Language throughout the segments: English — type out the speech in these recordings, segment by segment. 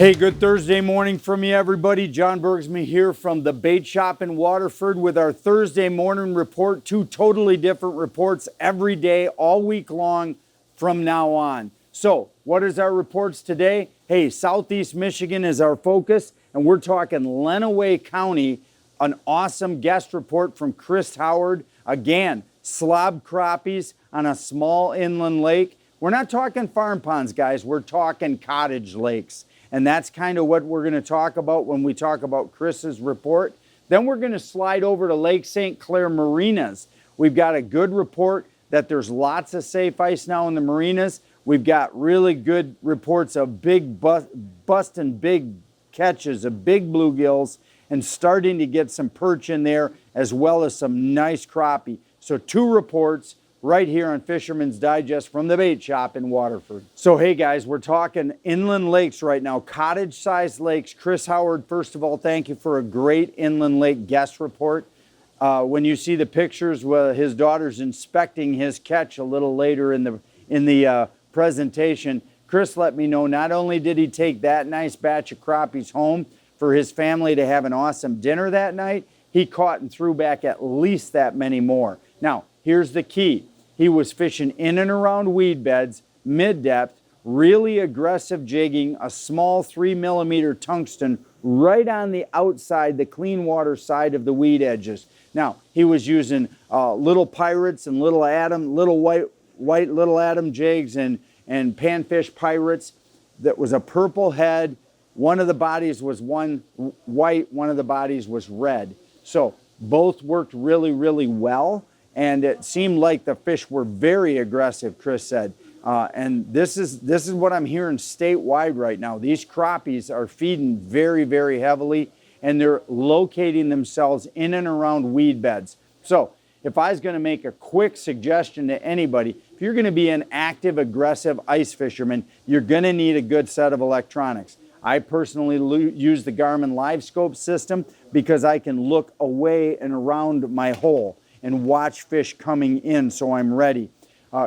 Hey, good Thursday morning from you, everybody. John Bergsman here from the Bait Shop in Waterford with our Thursday morning report. Two totally different reports every day, all week long from now on. So, what is our reports today? Hey, Southeast Michigan is our focus, and we're talking Lenawee County. An awesome guest report from Chris Howard. Again, slob crappies on a small inland lake. We're not talking farm ponds, guys. We're talking cottage lakes. And that's kind of what we're going to talk about when we talk about Chris's report. Then we're going to slide over to Lake St. Clair marinas. We've got a good report that there's lots of safe ice now in the marinas. We've got really good reports of big busting big catches of big bluegills and starting to get some perch in there as well as some nice crappie. So two reports right here on Fisherman's Digest from the Bait Shop in Waterford. So hey guys, we're talking inland lakes right now, cottage-sized lakes. Chris Howard, first of all, thank you for a great inland lake guest report. When you see the pictures where his daughter's inspecting his catch a little later in the presentation, Chris let me know not only did he take that nice batch of crappies home for his family to have an awesome dinner that night, he caught and threw back at least that many more. Now, here's the key. He was fishing in and around weed beds, mid-depth, really aggressive jigging, a small 3mm tungsten right on the outside, the clean water side of the weed edges. Now, he was using little pirates and little white little Adam jigs and panfish pirates. That was a purple head. One of the bodies was one white, one of the bodies was red. So both worked really, really well. And it seemed like the fish were very aggressive, Chris said. And this is what I'm hearing statewide right now. These crappies are feeding very, very heavily, and they're locating themselves in and around weed beds. So if I was going to make a quick suggestion to anybody, if you're going to be an active, aggressive ice fisherman, you're going to need a good set of electronics. I personally use the Garmin LiveScope system because I can look away and around my hole and watch fish coming in so I'm ready.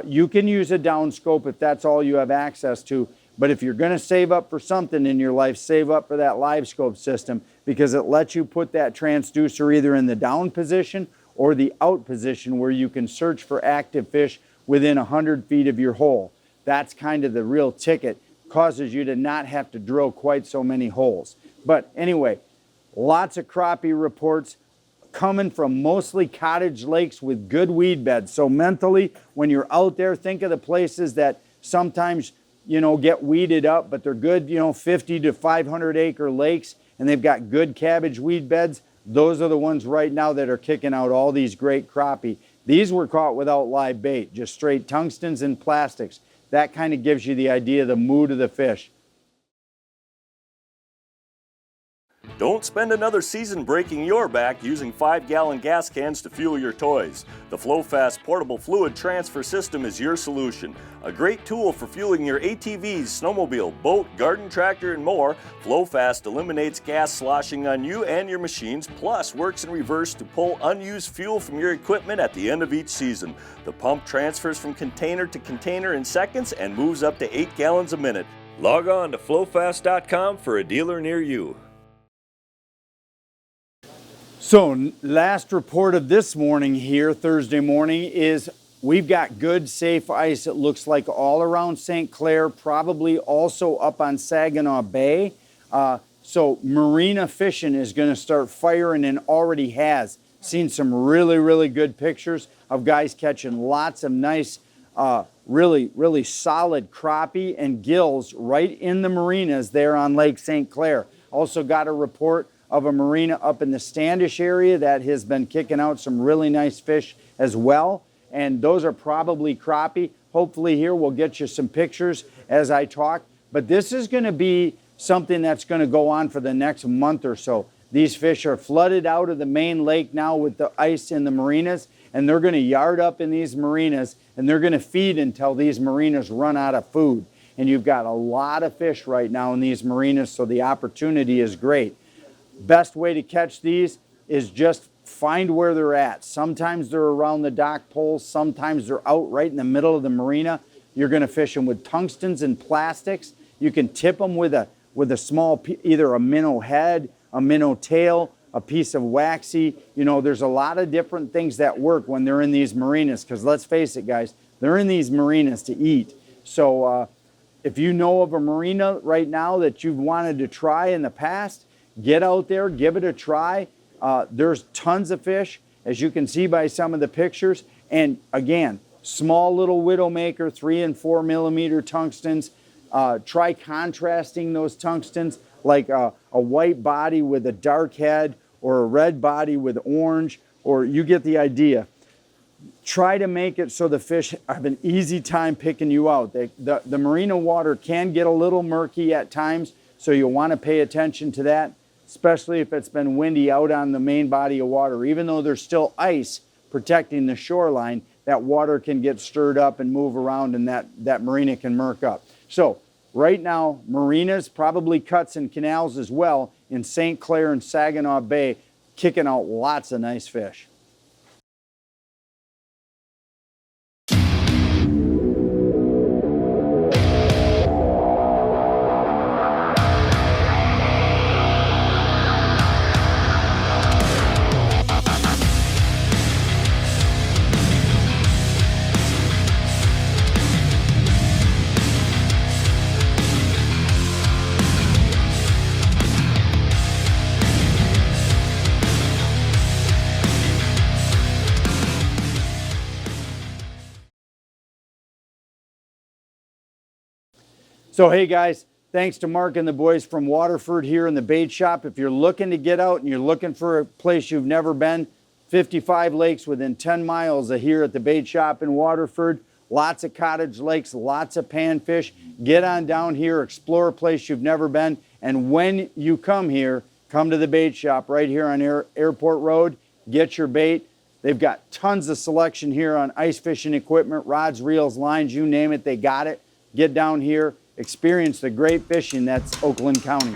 You can use a downscope if that's all you have access to, but if you're gonna save up for something in your life, save up for that LiveScope system because it lets you put that transducer either in the down position or the out position where you can search for active fish within 100 feet of your hole. That's kind of the real ticket, causes you to not have to drill quite so many holes. But anyway, lots of crappie reports coming from mostly cottage lakes with good weed beds. So mentally, when you're out there, think of the places that sometimes, get weeded up, but they're good, 50 to 500 acre lakes, and they've got good cabbage weed beds. Those are the ones right now that are kicking out all these great crappie. These were caught without live bait, just straight tungstens and plastics. That kind of gives you the idea of the mood of the fish. Don't spend another season breaking your back using 5-gallon gas cans to fuel your toys. The FlowFast Portable Fluid Transfer System is your solution. A great tool for fueling your ATVs, snowmobile, boat, garden tractor, and more. FlowFast eliminates gas sloshing on you and your machines, plus works in reverse to pull unused fuel from your equipment at the end of each season. The pump transfers from container to container in seconds and moves up to 8 gallons a minute. Log on to flowfast.com for a dealer near you. So last report of this morning here, Thursday morning, is we've got good, safe ice, it looks like, all around St. Clair, probably also up on Saginaw Bay. So marina fishing is going to start firing and already has. Seen some really, really good pictures of guys catching lots of nice, really, really solid crappie and gills right in the marinas there on Lake St. Clair. Also got a report of a marina up in the Standish area that has been kicking out some really nice fish as well. And those are probably crappie. Hopefully here we'll get you some pictures as I talk. But this is going to be something that's going to go on for the next month or so. These fish are flooded out of the main lake now with the ice in the marinas, and they're going to yard up in these marinas, and they're going to feed until these marinas run out of food. And you've got a lot of fish right now in these marinas, so the opportunity is great. Best way to catch these is just find where they're at. Sometimes they're around the dock poles, sometimes they're out right in the middle of the marina. You're going to fish them with tungstens and plastics. You can tip them with a with a small, either a minnow head, a minnow tail, a piece of waxy. You know, there's a lot of different things that work when they're in these marinas, because let's face it, guys, they're in these marinas to eat. So if you know of a marina right now that you've wanted to try in the past, get out there, give it a try. There's tons of fish, as you can see by some of the pictures. And again, small little widowmaker, 3 and 4 millimeter tungstens. Try contrasting those tungstens, like a white body with a dark head, or a red body with orange, or you get the idea. Try to make it so the fish have an easy time picking you out. The marina water can get a little murky at times, so you'll want to pay attention to that, especially if it's been windy out on the main body of water. Even though there's still ice protecting the shoreline, that water can get stirred up and move around, and that marina can murk up. So right now, marinas, probably cuts and canals as well, in St. Clair and Saginaw Bay, kicking out lots of nice fish. So hey guys, thanks to Mark and the boys from Waterford here in the bait shop. If you're looking to get out and you're looking for a place you've never been, 55 lakes within 10 miles of here at the bait shop in Waterford. Lots of cottage lakes, lots of panfish. Get on down here, explore a place you've never been. And when you come here, come to the bait shop right here on Airport Road. Get your bait. They've got tons of selection here on ice fishing equipment, rods, reels, lines, you name it, they got it. Get down here. Experience the great fishing that's Oakland County.